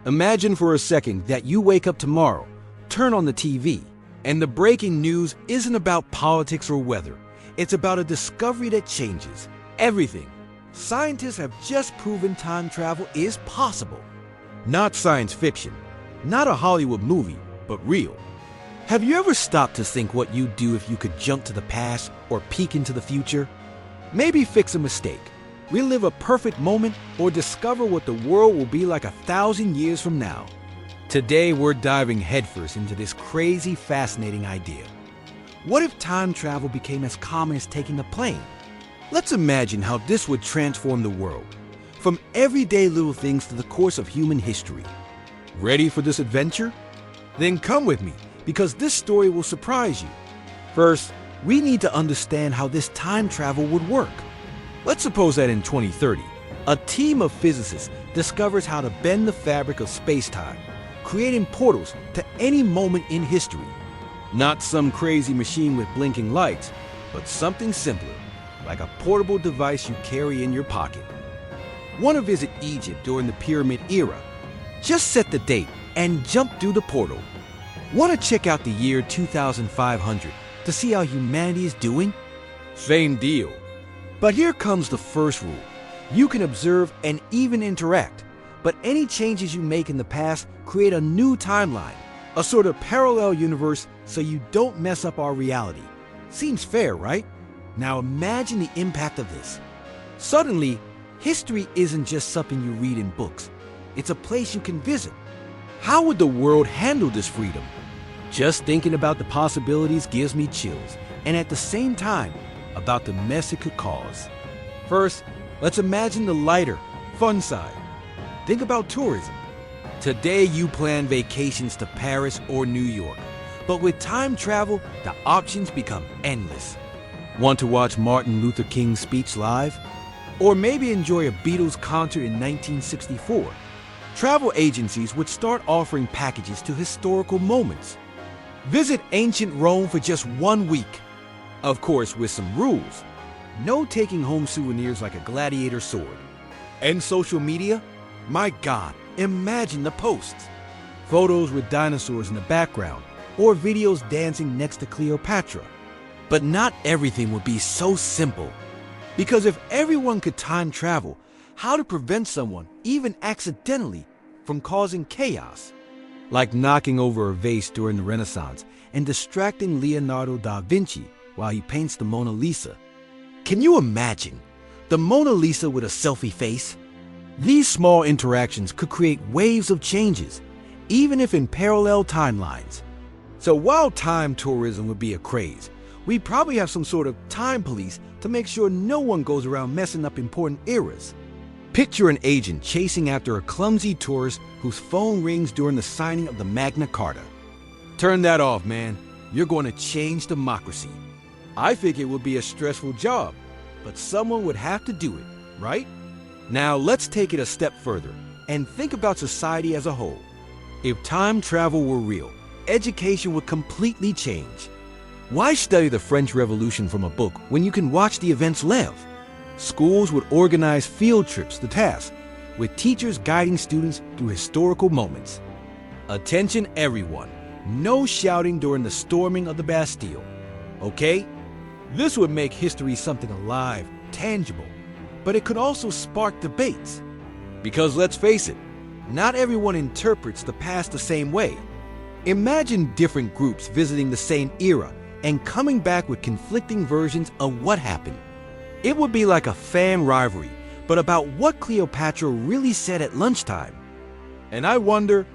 Imagine for a second that you wake up tomorrow, turn on the TV, and the breaking news isn't about politics or weather. It's about a discovery that changes everything. Scientists have just proven time travel is possible. Not science fiction, not a Hollywood movie, but real. Have you ever stopped to think what you'd do if you could jump to the past or peek into the future? Maybe fix a mistake, relive a perfect moment, or discover what the world will be like 1,000 years from now. Today, we're diving headfirst into this crazy, fascinating idea. What if time travel became as common as taking a plane? Let's imagine how this would transform the world, from everyday little things to the course of human history. Ready for this adventure? Then come with me, because this story will surprise you. First, we need to understand how this time travel would work. Let's suppose that in 2030, a team of physicists discovers how to bend the fabric of space-time, creating portals to any moment in history. Not some crazy machine with blinking lights, but something simpler, like a portable device you carry in your pocket. Want to visit Egypt during the Pyramid era? Just set the date and jump through the portal. Want to check out the year 2500 to see how humanity is doing? Same deal. But here comes the first rule. You can observe and even interact, but any changes you make in the past create a new timeline, a sort of parallel universe so you don't mess up our reality. Seems fair, right? Now imagine the impact of this. Suddenly, history isn't just something you read in books. It's a place you can visit. How would the world handle this freedom? Just thinking about the possibilities gives me chills, and at the same time, about the mess it could cause. First, let's imagine the lighter, fun side. Think about tourism. Today you plan vacations to Paris or New York, but with time travel, the options become endless. Want to watch Martin Luther King's speech live? Or maybe enjoy a Beatles concert in 1964? Travel agencies would start offering packages to historical moments. Visit ancient Rome for just 1 week. Of course, with some rules. No taking home souvenirs like a gladiator sword. And social media? My God, imagine the posts. Photos with dinosaurs in the background, or videos dancing next to Cleopatra. But not everything would be so simple. Because if everyone could time travel, how to prevent someone, even accidentally, from causing chaos? Like knocking over a vase during the Renaissance and distracting Leonardo da Vinci while he paints the Mona Lisa. Can you imagine? The Mona Lisa with a selfie face? These small interactions could create waves of changes, even if in parallel timelines. So while time tourism would be a craze, we'd probably have some sort of time police to make sure no one goes around messing up important eras. Picture an agent chasing after a clumsy tourist whose phone rings during the signing of the Magna Carta. Turn that off, man. You're going to change democracy. I think it would be a stressful job, but someone would have to do it, right? Now let's take it a step further and think about society as a whole. If time travel were real, education would completely change. Why study the French Revolution from a book when you can watch the events live? Schools would organize field trips to tasks, with teachers guiding students through historical moments. Attention everyone, no shouting during the storming of the Bastille, okay? This would make history something alive, tangible, but it could also spark debates. Because let's face it, not everyone interprets the past the same way. Imagine different groups visiting the same era and coming back with conflicting versions of what happened. It would be like a fan rivalry, but about what Cleopatra really said at lunchtime. And I wonder,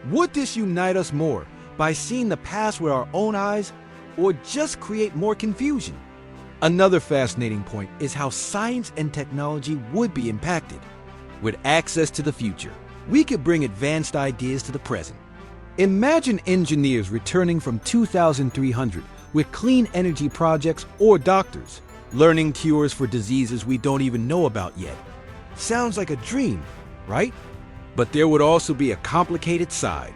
would this unite us more by seeing the past with our own eyes, or just create more confusion? Another fascinating point is how science and technology would be impacted. With access to the future, we could bring advanced ideas to the present. Imagine engineers returning from 2300 with clean energy projects, or doctors learning cures for diseases we don't even know about yet. Sounds like a dream, right? But there would also be a complicated side.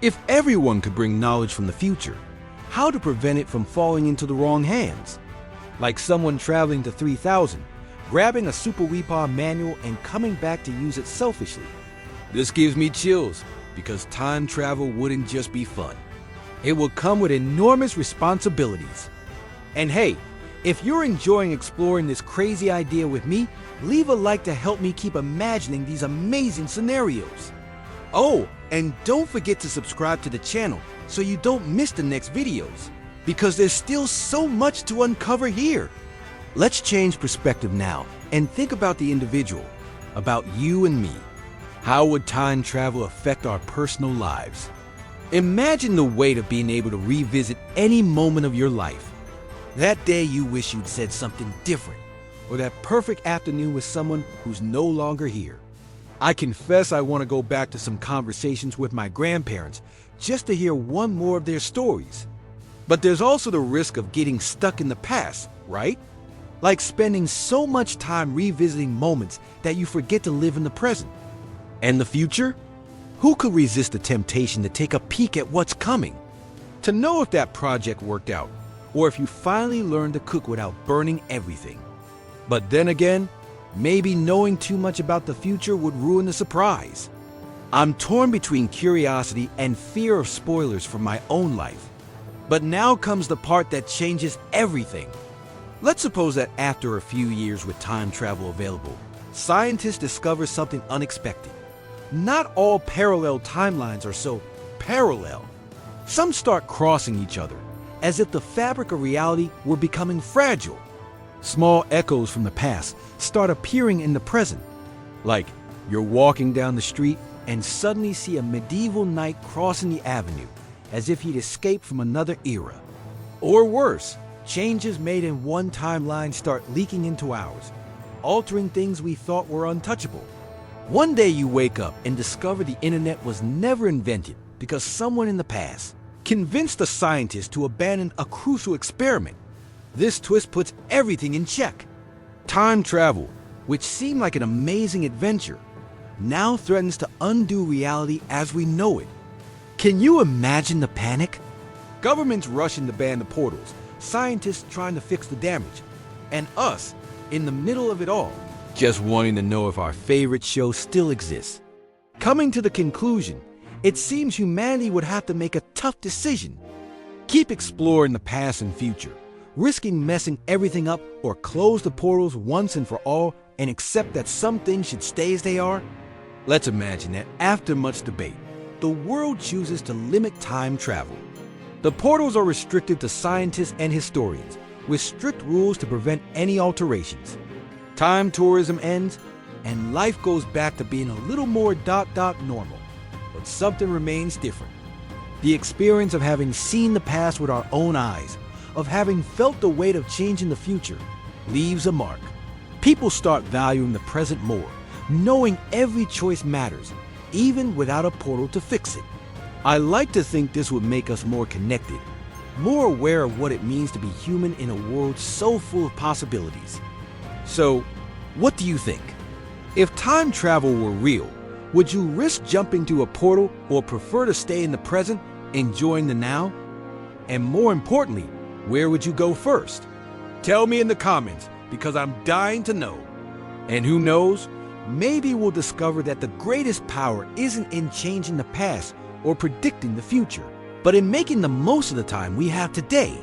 If everyone could bring knowledge from the future, how to prevent it from falling into the wrong hands? Like someone traveling to 3000, grabbing a Super Weepaw manual and coming back to use it selfishly. This gives me chills because time travel wouldn't just be fun. It would come with enormous responsibilities. And hey, if you're enjoying exploring this crazy idea with me, leave a like to help me keep imagining these amazing scenarios. Oh, and don't forget to subscribe to the channel so you don't miss the next videos, because there's still so much to uncover here. Let's change perspective now and think about the individual, about you and me. How would time travel affect our personal lives? Imagine the weight of being able to revisit any moment of your life. That day you wish you'd said something different, or that perfect afternoon with someone who's no longer here. I confess I want to go back to some conversations with my grandparents just to hear one more of their stories. But there's also the risk of getting stuck in the past, right? Like spending so much time revisiting moments that you forget to live in the present. And the future? Who could resist the temptation to take a peek at what's coming? To know if that project worked out, or if you finally learned to cook without burning everything. But then again, maybe knowing too much about the future would ruin the surprise. I'm torn between curiosity and fear of spoilers for my own life. But now comes the part that changes everything. Let's suppose that after a few years with time travel available, scientists discover something unexpected. Not all parallel timelines are so parallel. Some start crossing each other, as if the fabric of reality were becoming fragile. Small echoes from the past start appearing in the present. Like you're walking down the street and suddenly see a medieval knight crossing the avenue, as if he'd escaped from another era. Or worse, changes made in one timeline start leaking into ours, altering things we thought were untouchable. One day you wake up and discover the internet was never invented because someone in the past convinced a scientist to abandon a crucial experiment. This twist puts everything in check. Time travel, which seemed like an amazing adventure, now threatens to undo reality as we know it. Can you imagine the panic? Governments rushing to ban the portals, scientists trying to fix the damage, and us in the middle of it all, just wanting to know if our favorite show still exists. Coming to the conclusion, it seems humanity would have to make a tough decision. Keep exploring the past and future, risking messing everything up, or close the portals once and for all and accept that some things should stay as they are? Let's imagine that after much debate, the world chooses to limit time travel. The portals are restricted to scientists and historians, with strict rules to prevent any alterations. Time tourism ends, and life goes back to being a little more normal. But something remains different. The experience of having seen the past with our own eyes, of having felt the weight of changing the future, leaves a mark. People start valuing the present more, knowing every choice matters, even without a portal to fix it. I like to think this would make us more connected, more aware of what it means to be human in a world so full of possibilities. So, what do you think? If time travel were real, would you risk jumping to a portal or prefer to stay in the present, enjoying the now? And more importantly, where would you go first? Tell me in the comments, because I'm dying to know. And who knows, maybe we'll discover that the greatest power isn't in changing the past or predicting the future, but in making the most of the time we have today.